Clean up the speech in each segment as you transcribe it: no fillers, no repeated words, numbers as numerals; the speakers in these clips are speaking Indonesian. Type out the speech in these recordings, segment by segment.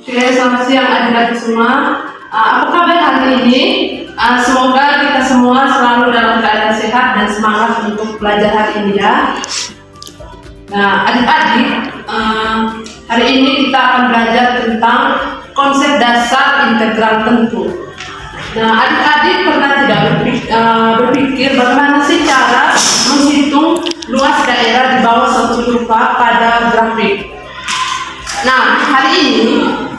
Oke, selamat siang adik-adik semua. Apa kabar hari ini? Semoga kita semua selalu dalam keadaan sehat dan semangat untuk belajar hari ini ya. Nah, adik-adik, hari ini kita akan belajar tentang konsep dasar integral tentu. Nah, adik-adik pernah tidak berpikir bagaimana sih cara menghitung luas daerah di bawah suatu kurva pada grafik? Nah, hari ini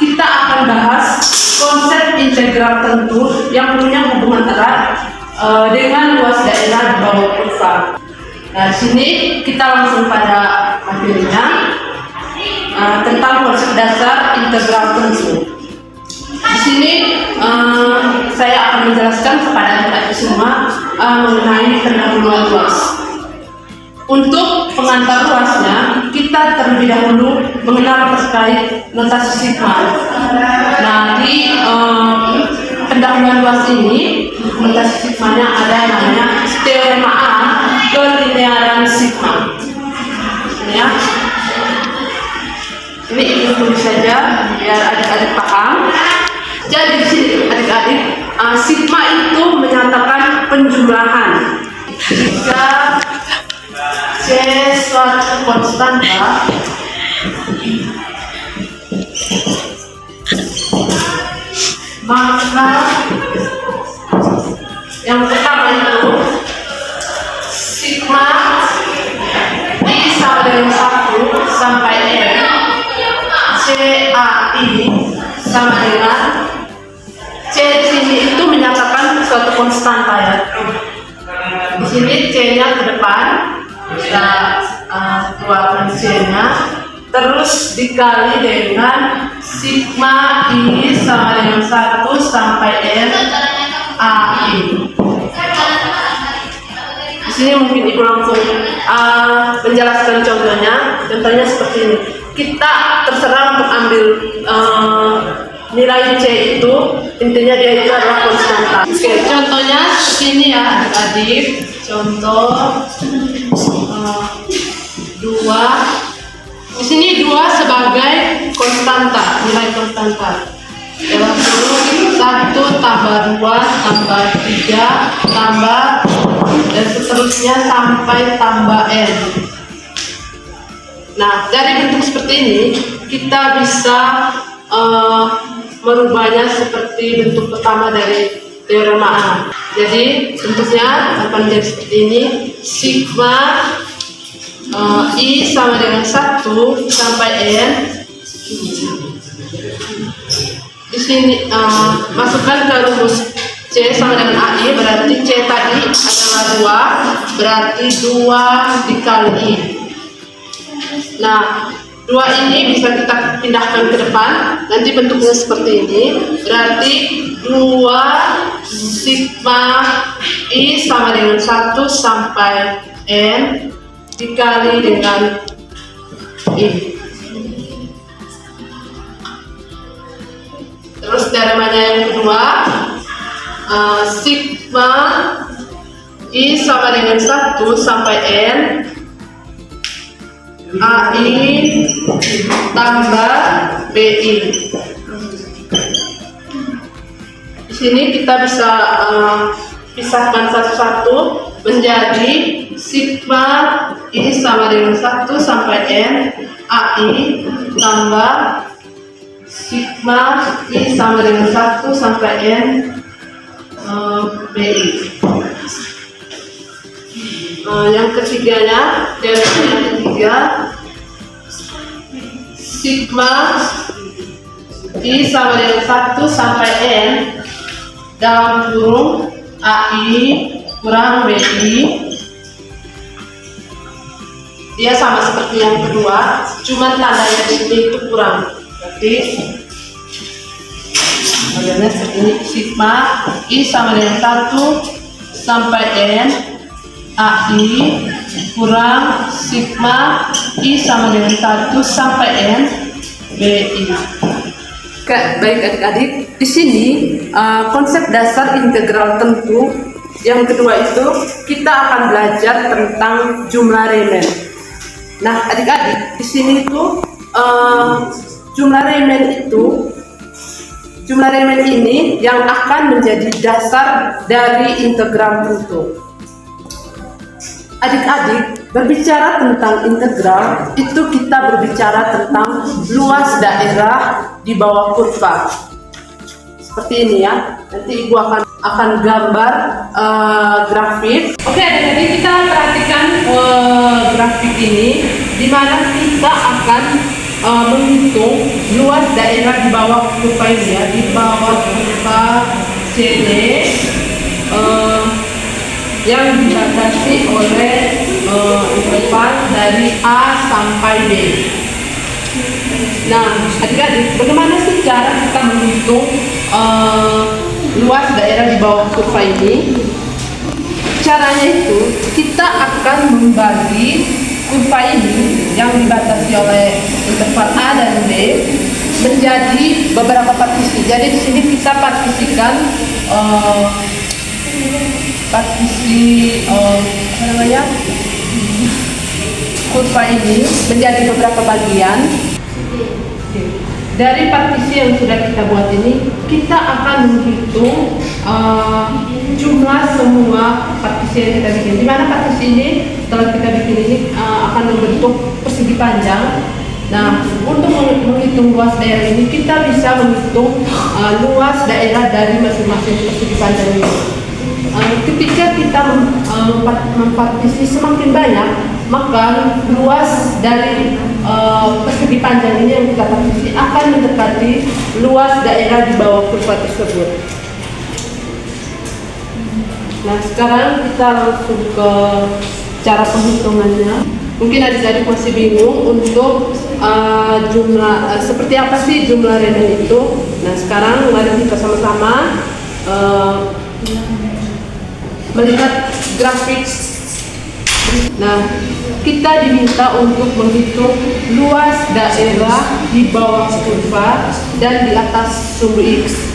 kita akan bahas konsep integral tentu yang punya hubungan erat dengan luas daerah di bawah kurva. Nah, di sini kita langsung pada materinya tentang konsep dasar integral tentu. Di sini saya akan menjelaskan kepada adik-adik semua mengenai pendahuluan luas. Untuk pengantar luasnya, kita terlebih dahulu mengenal terkait notasi sigma. Nah, di pendahuluan luas ini, notasi sigmanya ada namanya teorema A kelinearan sigma. Ya. Ini ibu tulis saja biar adik-adik paham. Jadi di sini adik-adik, sigma itu menyatakan penjumlahan. Jika C suatu konstanta maka yang pertama itu sigma I sama dengan 1 sampai N CAI sama dengan C di sini itu menyatakan suatu konstanta ya. Di sini C-nya ke depan, kita keluarkan C-nya, terus dikali dengan sigma I sama dengan 1 sampai N AI. Di sini mungkin ibu langsung menjelaskan contohnya. Contohnya seperti ini. Kita terserah untuk ambil nilai C itu, intinya dia itu adalah konstanta. Oke, contohnya seperti ini ya adik-adik. Contoh 2. Di sini 2 sebagai konstanta, nilai konstanta. Dalam kurung 1 tambah 2 tambah 3 tambah dan seterusnya sampai tambah N. Nah, dari bentuk seperti ini kita bisa merubahnya seperti bentuk pertama dari teorema A. Jadi bentuknya akan menjadi seperti ini. Sigma I sama dengan 1 sampai N. Di sini masukkan ke rumus C sama dengan AI, berarti C tadi adalah 2, berarti 2 dikali I. Nah, 2 ini bisa kita pindahkan ke depan, nanti bentuknya seperti ini. Berarti 2 sigma I sama dengan 1 sampai N dikali dengan I. Terus teoremanya yang kedua, sigma I sama dengan 1 sampai N AI tambah BI. Di sini kita bisa pisahkan satu-satu menjadi sigma I sama dengan 1 sampai N AI tambah sigma I sama dengan 1 sampai N BI. Yang ketiganya, teorema yang ketiga, sigma I sama dengan 1 sampai N dalam kurung AI kurang BI. Dia sama seperti yang kedua, cuman tandanya di sini itu kurang. Berarti modelnya seperti ini, sigma I sama dengan 1 sampai N AI kurang sigma I sama dengan 1 sampai N BI. Baik adik-adik, di sini konsep dasar integral tentu yang kedua itu kita akan belajar tentang jumlah Riemann. Nah, adik-adik, di sini itu jumlah remen ini yang akan menjadi dasar dari integral bruto. Adik-adik, berbicara tentang integral, itu kita berbicara tentang luas daerah di bawah kurva. Seperti ini ya. Nanti Ibu akan gambar grafik. Oke, adik-adik, kita perhatikan grafik ini, di mana kita akan menghitung luas daerah di bawah kurva ini ya, di bawah kurva CD yang dibatasi oleh interval dari A sampai B. Nah, adik-adik, bagaimana sih cara kita menghitung luas daerah di bawah kurva ini? Caranya itu, kita akan membagi kurva ini yang dibatasi oleh interval A dan B menjadi beberapa partisi. Jadi di sini kita partisikan kurva ini menjadi beberapa bagian. Dari partisi yang sudah kita buat ini, kita akan menghitung jumlah semua partisi yang kita bikin. Di mana partisi ini setelah kita bikin ini akan membentuk persegi panjang. Nah, untuk menghitung luas daerah ini, kita bisa menghitung luas daerah dari masing-masing persegi panjang ini. Ketika kita mempartisi semakin banyak, maka luas dari persegi panjang ini yang kita partisi akan mendekati luas daerah di bawah kurva tersebut. Nah, sekarang kita langsung ke cara penghitungannya. Mungkin adik-adik masih bingung untuk seperti apa sih jumlah remen itu. Nah, sekarang mari kita sama-sama melihat grafik. Nah, kita diminta untuk menghitung luas daerah di bawah kurva dan di atas sumbu X.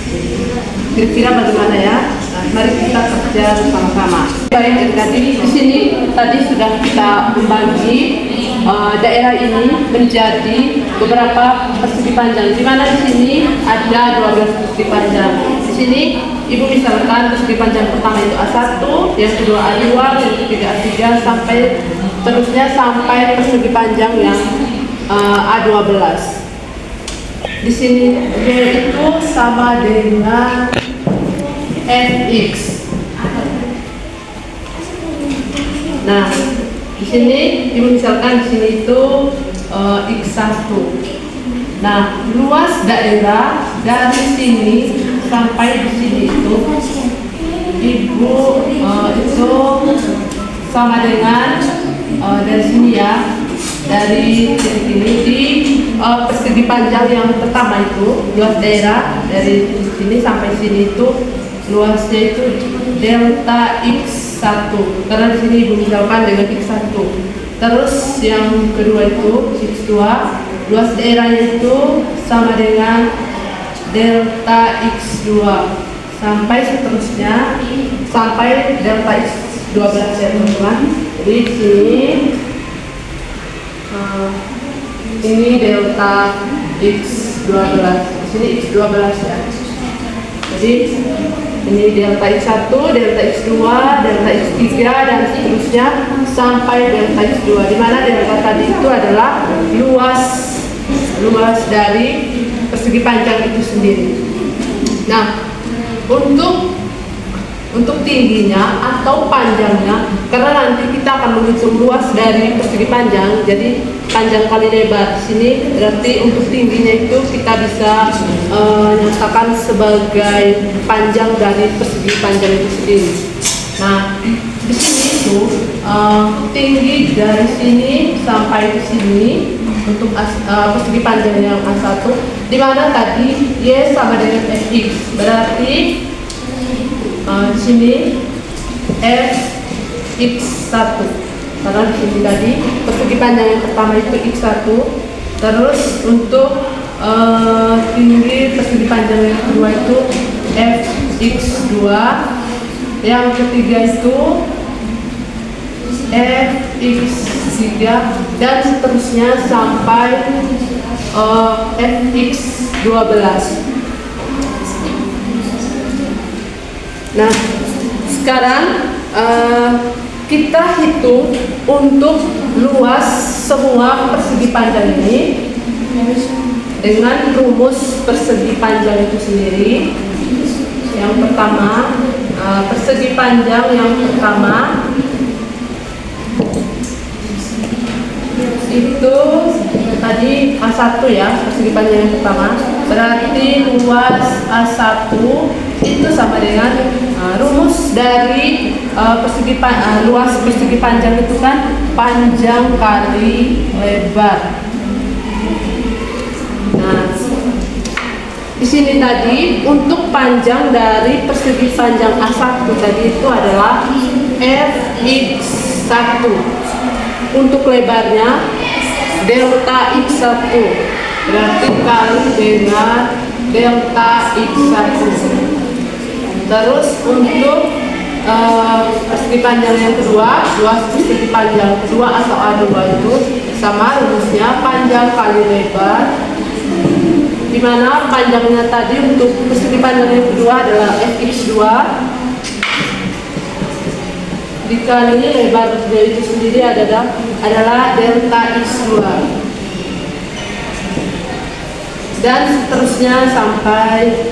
Kira-kira bagaimana ya? Nah, mari kita kerja bersama-sama. Baik, jadi di sini tadi sudah kita membagi daerah ini menjadi beberapa persegi panjang. Di mana di sini ada 12 persegi panjang. Di sini Ibu misalkan persegi panjang pertama itu A1, yang kedua A2, yang ketiga A3, sampai terusnya sampai persegi panjang yang A12. Di sini Y itu sama dengan Fx. Nah, di sini Ibu misalkan di sini itu X1. Nah, luas daerah dari sini sampai di sini itu Ibu itu sama dengan dari sini ya, dari titik ini di persegi panjang yang pertama itu luas daerah dari sini sampai sini itu luasnya itu delta X1, karena di sini Ibu misalkan dengan X1. Terus yang kedua itu X2, luas daerahnya itu sama dengan delta X2 sampai seterusnya sampai delta X12 ya teman-teman. Jadi di sini ini delta X12, di sini X12 ya. Jadi ini delta X1, delta X2, delta X3 dan seterusnya sampai delta X2, di mana delta tadi itu adalah luas dari persegi panjang itu sendiri. Nah, untuk tingginya atau panjangnya, karena nanti kita akan menghitung luas dari persegi panjang, jadi panjang kali lebar. Di sini berarti untuk tingginya itu kita bisa nyatakan sebagai panjang dari persegi panjang itu sendiri. Nah, di sini itu tinggi dari sini sampai di sini untuk persegi panjang yang A1, di mana tadi Y sama dengan Fx, berarti di sini Fx1, karena di sini tadi persegi panjang yang pertama itu X1. Terus untuk tinggi persegi panjang yang kedua itu Fx2, yang ketiga itu Fx3 dan seterusnya sampai fx12. Nah, sekarang kita hitung untuk luas semua persegi panjang ini dengan rumus persegi panjang itu sendiri. Yang pertama, persegi panjang yang pertama itu tadi A1 ya, persegi panjang yang pertama, berarti luas A1 itu sama dengan rumus dari luas persegi panjang itu kan panjang kali lebar. Nah, di sini tadi untuk panjang dari persegi panjang A1 tadi itu adalah fx1. Untuk lebarnya delta x1, berarti kali dengan delta x1. Terus untuk persegi panjang yang kedua, luas persegi panjang kedua atau A2 itu sama rumusnya panjang kali lebar, di mana panjangnya tadi untuk persegi panjang yang kedua adalah fx2 dikali lebar dari itu sendiri adalah delta x2, dan seterusnya sampai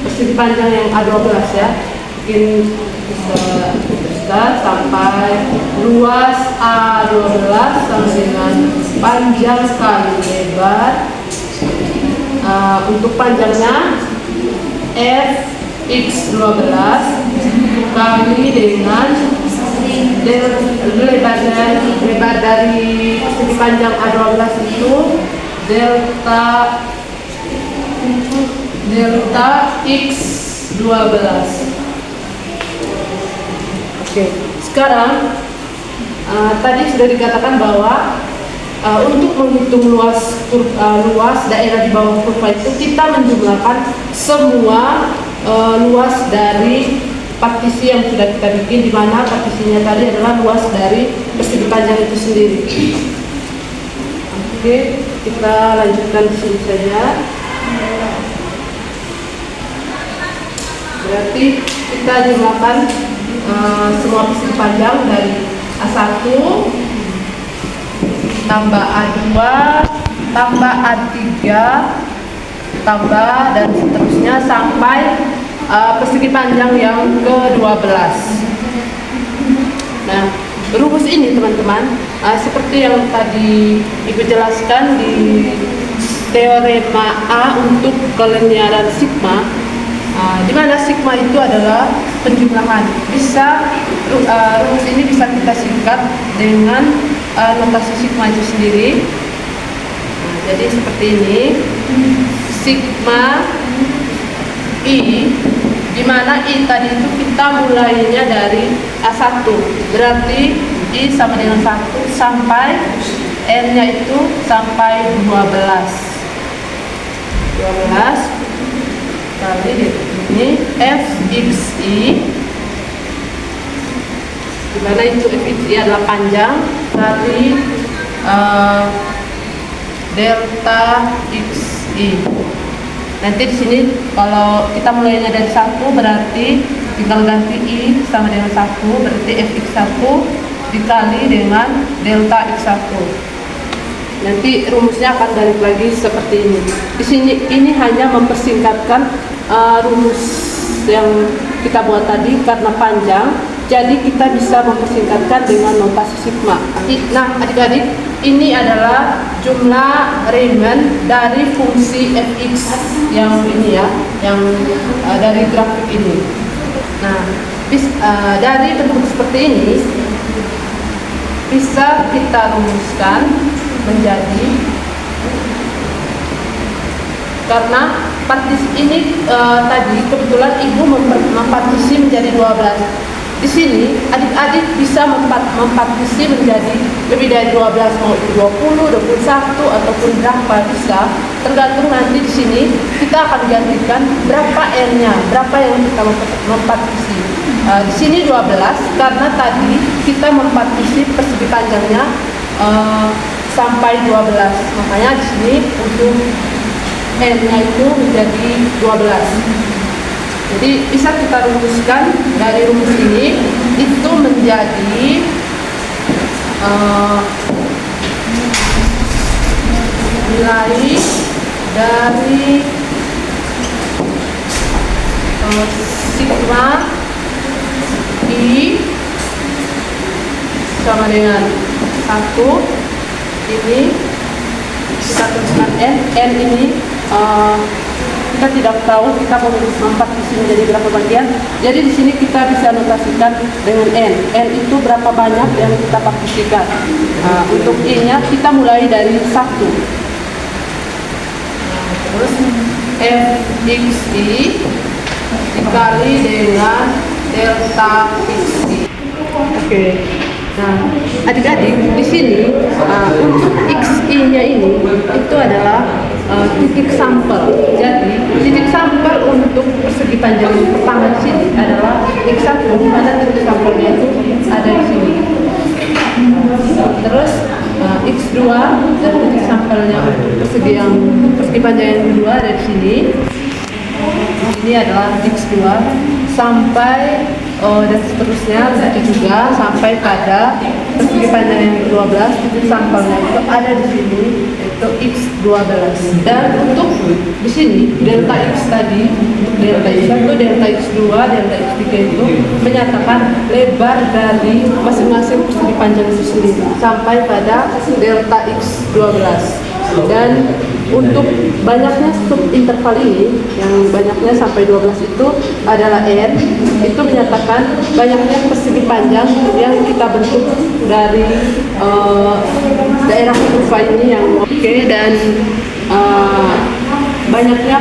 persegi panjang yang A12 ya. Mungkin bisa teruskan sampai luas A12 sama dengan panjang kali lebar. Untuk panjangnya fx12 kali dengan lebar dari persegi panjang A12 itu delta x12. Oke, sekarang tadi sudah dikatakan bahwa untuk menghitung luas daerah di bawah kurva itu kita menjumlahkan semua luas dari partisi yang sudah kita bikin, di mana partisinya tadi adalah luas dari persegi panjang itu sendiri. Oke, kita lanjutkan di sini saja. Berarti kita jumlahkan semua persegi panjang dari A1 tambah A2 tambah A3 tambah dan seterusnya sampai persegi panjang yang ke-12. Nah, rumus ini teman-teman seperti yang tadi Ibu jelaskan di teorema A untuk kelinearan sigma, di mana sigma itu adalah penjumlahan. Rumus ini bisa kita singkat dengan notasi sigma itu sendiri. Jadi seperti ini, sigma I, di mana I tadi itu kita mulainya dari A1, berarti I sama dengan 1 sampai N-nya itu sampai 12 kali ini fxi, di mana itu fxi adalah panjang kali delta xi. Nanti di sini kalau kita mulainya dari 1 berarti tinggal ganti I sama dengan 1, berarti fx1 dikali dengan delta x1. Nanti rumusnya akan balik lagi seperti ini. Di sini ini hanya mempersingkatkan rumus yang kita buat tadi karena panjang, jadi kita bisa mempersingkatkan dengan notasi sigma. Nah, adik-adik, ini adalah jumlah Riemann dari fungsi fx yang ini ya, yang dari grafik ini. Nah, dari bentuk seperti ini bisa kita rumuskan menjadi, karena partisi ini tadi kebetulan Ibu mempartisi menjadi 12. Di sini adik-adik bisa mempartisi menjadi lebih dari 12, mau itu 20, 21 ataupun berapa bisa, tergantung nanti di sini kita akan gantikan berapa N-nya, berapa yang kita mempartisi. Di sini 12 karena tadi kita mempartisi persegi panjangnya sampai 12. Makanya di sini untuk n-nya itu menjadi 12. Jadi bisa kita rumuskan dari rumus ini itu menjadi nilai dari sigma I sama dengan 1. Ini kita tuliskan n ini kita tidak tahu kita mempartisi menjadi berapa bagian. Jadi di sini kita bisa notasikan dengan n itu berapa banyak yang kita partisikan. Untuk i-nya kita mulai dari 1. Terus fxi dikali dengan delta xi. Oke. Nah, adik-adik di sini untuk xi-nya ini itu adalah titik sampel. Jadi titik sampel untuk persegi panjang pertama di sini adalah x1, di mana titik sampelnya itu ada di sini. Terus x2 dan titik sampelnya untuk persegi panjang yang kedua ada di sini. Ini adalah x2 sampai dan seterusnya begitu juga sampai pada persegi panjang yang ke-12. Titik sampelnya itu ada di sini, itu x12. Dan untuk di sini delta x tadi, delta x1, delta x2, delta x3 itu menyatakan lebar dari masing-masing persegi panjang itu sendiri sampai pada delta x12. Dan untuk banyaknya subinterval ini, yang banyaknya sampai 12 itu adalah n, itu menyatakan banyaknya persegi panjang yang kita bentuk dari daerah kurva ini yang oke. Dan banyaknya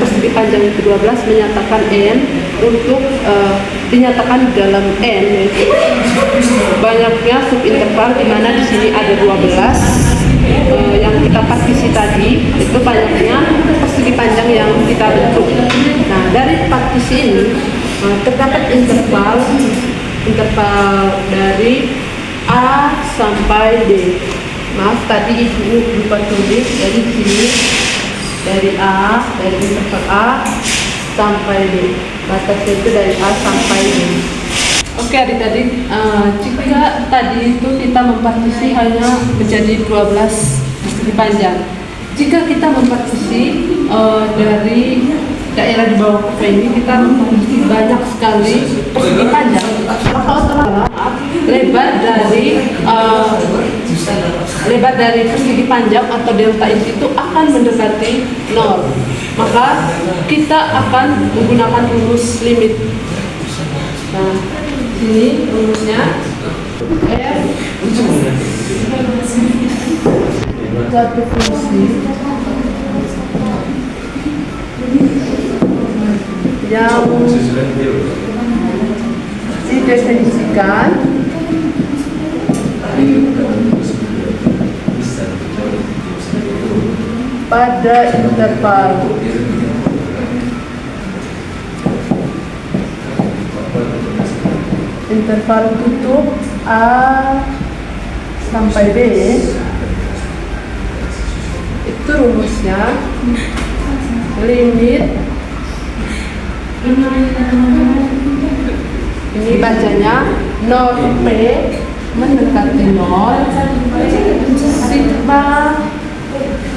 persegi panjang yang ke-12 menyatakan n untuk dinyatakan dalam n, yaitu banyaknya subinterval di mana di sini ada 12. Yang kita partisi tadi itu banyaknya persegi panjang yang kita bentuk. Nah, dari partisi ini terdapat interval dari A sampai D. Maaf tadi ibu lupa tulis. Jadi di sini dari interval A sampai D. Batasnya itu dari A sampai D. Oke adik-adik, jika tadi itu kita mempartisi hanya menjadi 12 persegi panjang. Jika kita mempartisi dari daerah di bawah kurva ini, kita mempartisi banyak sekali persegi panjang, maka otomatis lebar dari persegi panjang atau delta x itu akan mendekati 0. Maka kita akan menggunakan rumus limit. Nah, ini rumusnya f satu fungsi yang didefinisikan pada interval tutup A sampai B. Itu rumusnya limit, ini bacanya norm P mendekati 0, sigma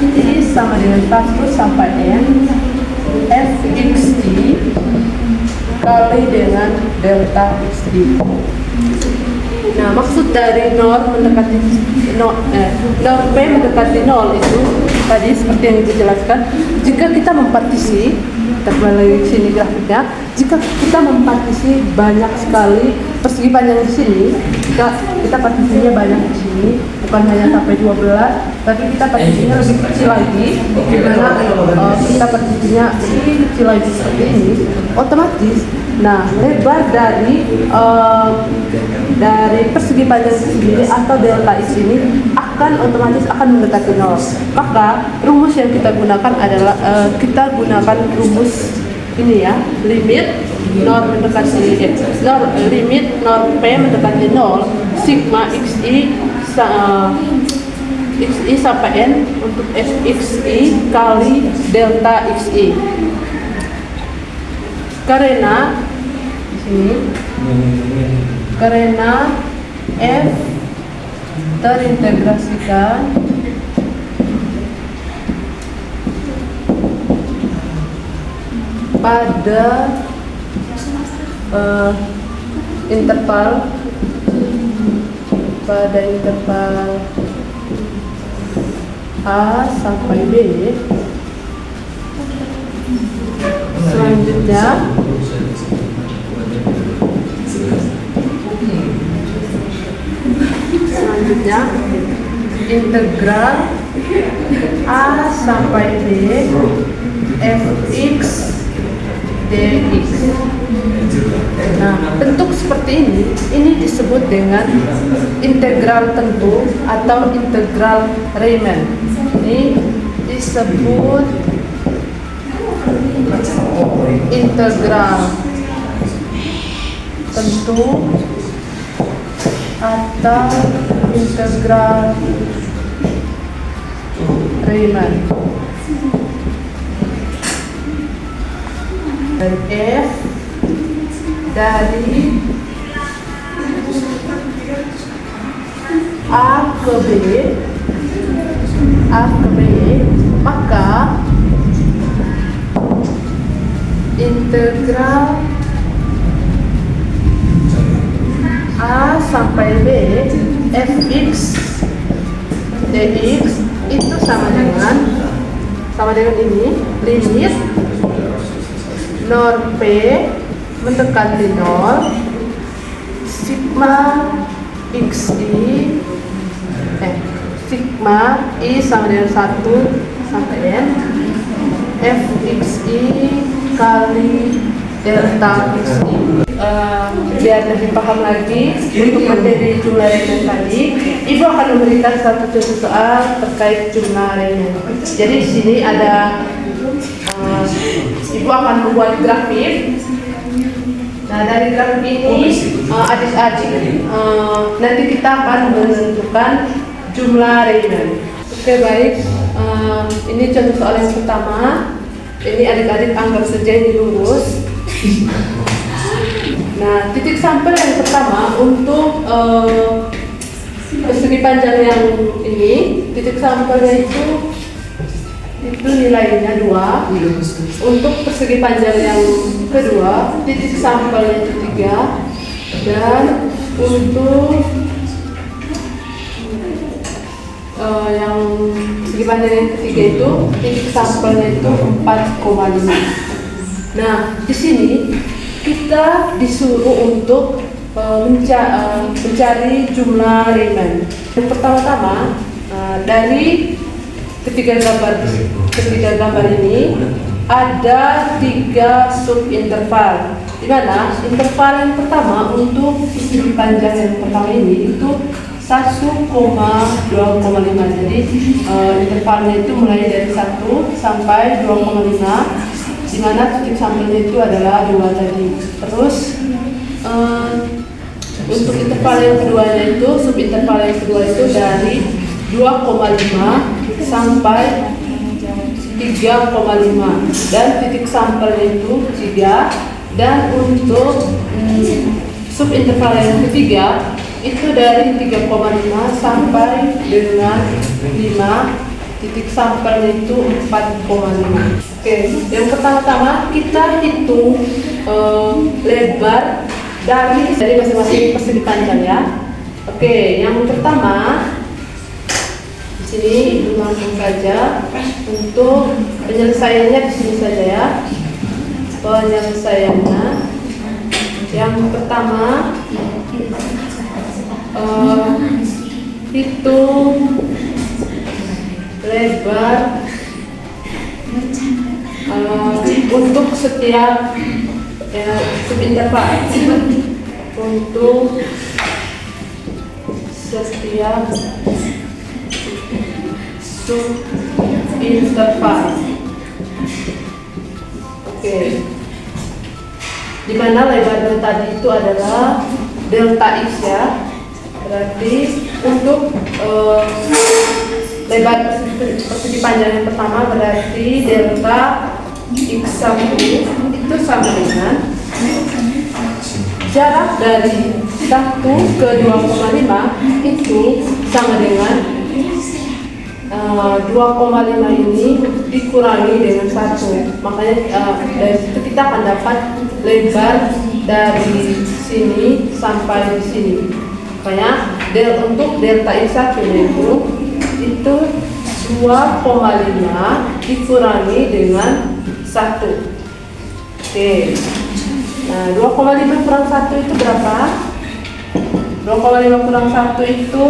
I sama dengan 1 sampai n fxt kali dengan delta xi. Nah, maksud dari norm mendekati norm P mendekati 0 itu tadi seperti yang dijelaskan. Jika kita mempartisi, terbalik sini grafiknya, jika kita mempartisi banyak sekali persegi panjang di sini, kita partisinya banyak di sini, bukan hanya sampai 12, tapi kita partisinya lebih kecil lagi, dimana kita partisinya lebih kecil lagi seperti ini, otomatis, nah lebar dari persegi panjang sendiri atau delta x ini otomatis akan mendekati 0. Maka rumus yang kita gunakan adalah kita gunakan rumus ini ya, limit norm mendekati limit norm P mendekati 0, sigma xi sampai n untuk fxi kali delta xi. Karena f terintegrasikan pada interval A sampai B. Selanjutnya integral A sampai B fx dx. Nah, bentuk seperti ini disebut dengan integral tentu atau integral Riemann. Ini disebut integral tentu atau integral Riemann. Dan f dari A ke B, maka integral A sampai B fx dx itu sama dengan ini, limit norm P mendekati 0, sigma i sama dengan 1 sampai n fxi kali delta xi. Biar lebih paham lagi untuk materi jumlah Riemann tadi, Ibu akan memberikan satu contoh soal terkait jumlah Riemann. Jadi di sini ada Ibu akan membuat grafik. Nah, dari grafik ini adik-adik nanti kita akan menentukan jumlah Riemann. Oke, baik. Ini contoh soal yang pertama. Ini adik-adik anggap saja ini lurus. Nah, titik sampel yang pertama untuk persegi panjang yang ini, titik sampelnya itu nilainya 2. Untuk persegi panjang yang kedua, titik sampelnya itu 3. Dan untuk yang persegi panjang yang ketiga itu titik sampelnya itu 4,5. Nah, di sini kita disuruh untuk mencari jumlah Riemann. Yang pertama-tama dari ketiga gambar ini ada 3 subinterval, di mana interval yang pertama untuk persegi panjang yang pertama ini itu 1,2,5. Jadi intervalnya itu mulai dari 1 sampai 2,5, di mana titik sampelnya itu adalah 2 tadi. Terus untuk interval yang keduanya itu, subinterval yang kedua itu dari 2,5 sampai 3,5 dan titik sampelnya itu 3. Dan untuk subinterval yang ketiga itu dari 3,5 sampai dengan 5, titik sampelnya itu 4,5. Oke, yang pertama-tama kita hitung lebar dari masing-masing persegi panjang ya. Oke, yang pertama di sini langsung saja untuk penyelesaiannya di sini saja ya. Penyelesaiannya yang pertama hitung lebar untuk setiap subinterval, untuk setiap subinterval. Oke. di mana lebarnya tadi itu adalah delta x ya. Berarti untuk lebar persegi panjang yang pertama berarti delta x1 itu sama dengan jarak dari 1 ke 2,5 itu sama dengan 2,5 ini dikurangi dengan 1. Makanya dari situ kita akan dapat lebar dari sini sampai di sini. Makanya untuk delta x1 itu 2,5 dikurangi dengan 1. Oke. Nah, 2,5 kurang 1 itu berapa? 2,5 kurang 1 itu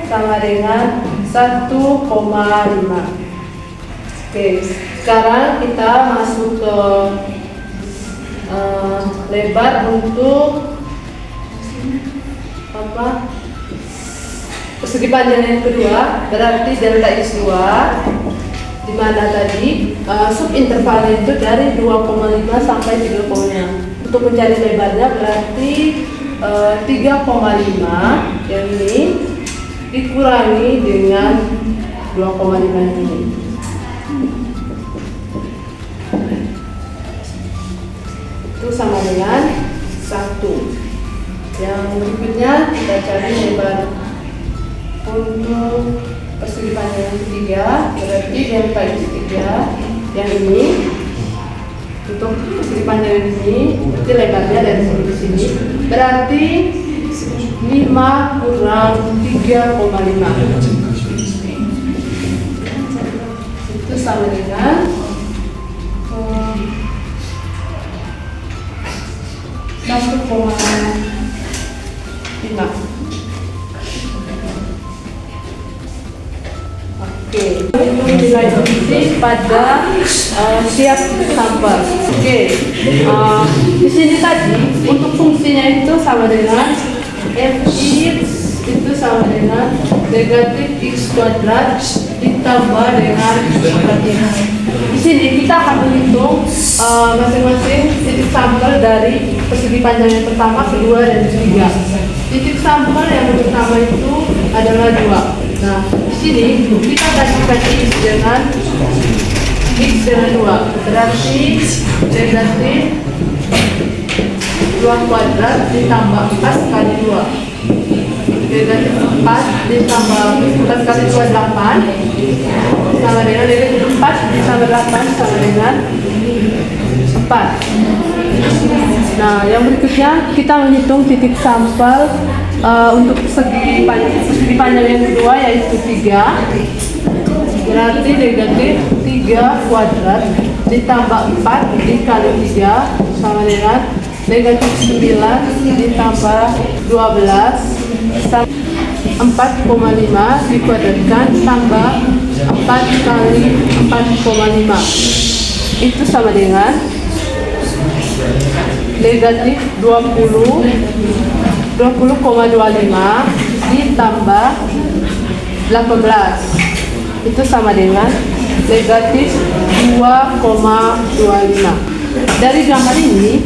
sama dengan 1,5. Oke, sekarang kita masuk ke lebar untuk persegi panjang yang kedua, berarti delta x2, di mana tadi subintervalnya itu dari 2,5 sampai 3,5. Untuk mencari lebarnya berarti 3,5 yang ini dikurangi dengan 2,5 ini. Itu sama dengan 1. Yang berikutnya kita cari lebar untuk persegi panjang yang ketiga, berarti delta x3 yang ini. Untuk persegi panjang ini berarti lebarnya dari sini ke sini berarti 5 kurang 3,5 itu sama dengan 1,5. Oke, untuk nilai fungsi pada siap sampel. Oke, di sini tadi untuk fungsinya itu sama dengan fx itu sama dengan negatif x kuadrat ditambah dengan x. Di sini kita akan menghitung masing-masing titik sampel dari persegi panjang yang pertama, kedua, dan ketiga. Titik sampel yang pertama itu adalah 2. Nah, di sini kita kasihkan x dengan 2, berarti negatif 2 kuadrat ditambah 4 kali 2. Negatif 4 ditambah 4 kali 2, 8 sama dengan negatif 4 ditambah 8 sama dengan 4. Nah, yang berikutnya kita menghitung titik sampel untuk persegi panjang yang kedua yaitu 3. Berarti negatif 3 kuadrat ditambah 4 dikali 3 sama dengan negatif 9 ditambah 12 sama 4,5 dikuadratkan tambah 4 kali 4,5 itu sama dengan negatif 20,25 ditambah 18 itu sama dengan negatif 2,25. Dari gambar ini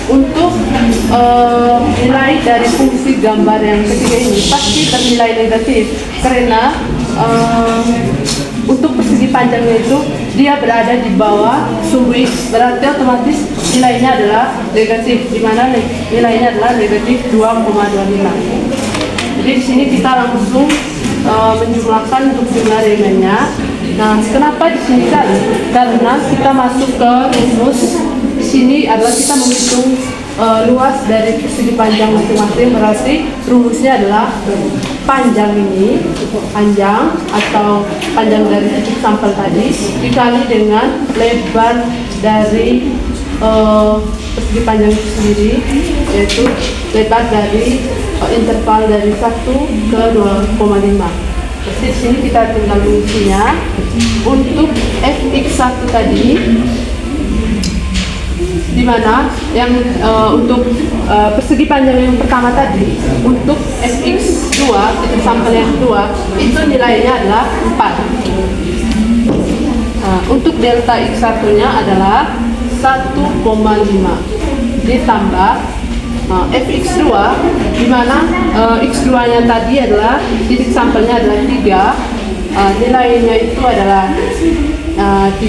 untuk nilai dari fungsi gambar yang ketiga ini pasti ternilai negatif karena untuk persegi panjangnya itu dia berada di bawah sumbu x, berarti otomatis nilainya adalah negatif, di mana nilainya adalah negatif 2,25. Jadi di sini kita langsung menjumlahkan untuk jumlah elemennya. Nah, kenapa di sini kali? Karena kita masuk ke rumus. Di sini adalah kita menghitung luas dari persegi panjang masing-masing, berarti rumusnya adalah panjang ini, panjang atau panjang dari titik sampel tadi dikali dengan lebar dari persegi panjang itu sendiri, yaitu lebar dari interval dari 1 ke 2,5. Jadi di sini kita tinggal mengisinya. Untuk fx1 tadi, di mana yang untuk persegi panjang yang pertama tadi, untuk fx2 titik sampel yang kedua itu nilainya adalah 4. Untuk delta x1 nya adalah 1,5. ditambah fx2, di mana x2-nya tadi adalah titik sampelnya adalah 3, nilainya itu adalah 3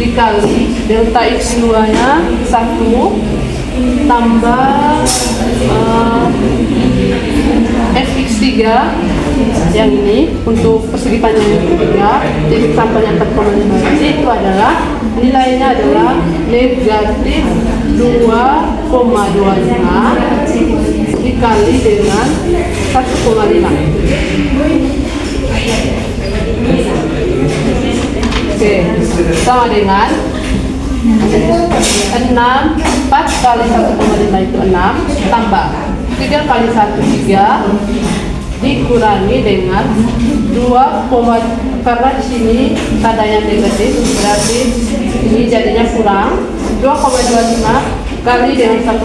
dikali delta x2-nya 1 tambah fx3 yang ini untuk persegi panjang yang ketiga, titik sampelnya 4,5, itu adalah nilainya adalah negatif 2,25 dikali dengan 1,5. Oke, sama dengan 4 kali 1,5 itu 6 tambah 3 kali 1 3 dikurangi dengan 2, karena di sini tandanya negatif berarti ini jadinya kurang 2,25 kali dengan 1,5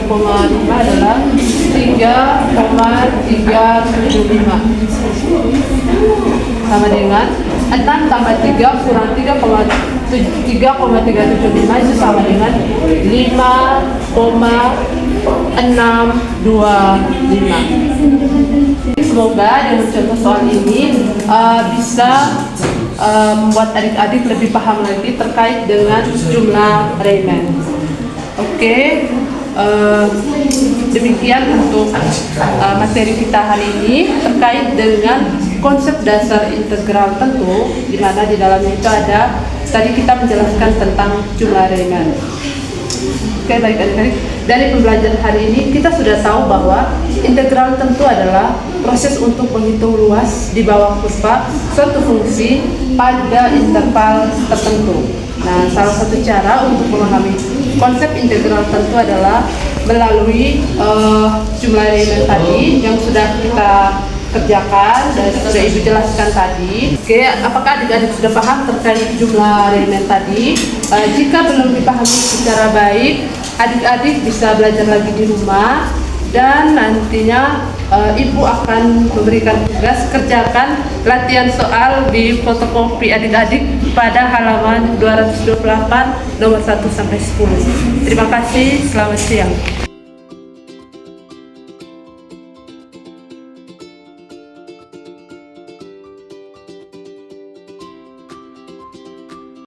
adalah 3,375 sama dengan 6 tambah 3 kurang 3,375 itu sama dengan 5,625. Semoga dengan contoh soal ini bisa membuat adik-adik lebih paham lagi terkait dengan jumlah Riemann. Oke, demikian untuk materi kita hari ini terkait dengan konsep dasar integral tentu, di mana di dalamnya itu ada tadi kita menjelaskan tentang jumlah Riemann. Oke, baik adik-adik, dari pembelajaran hari ini kita sudah tahu bahwa integral tentu adalah proses untuk menghitung luas di bawah kurva suatu fungsi pada interval tertentu. Nah, salah satu cara untuk memahami konsep integral tentu adalah melalui jumlah Riemann tadi yang sudah kita kerjakan dan sudah Ibu jelaskan tadi. Oke, apakah adik-adik sudah paham terkait jumlah Riemann tadi? Jika belum dipahami secara baik, adik-adik bisa belajar lagi di rumah dan nantinya Ibu akan memberikan tugas kerjakan latihan soal di fotokopi adik-adik pada halaman 228 nomor 1 sampai 10. Terima kasih, selamat siang.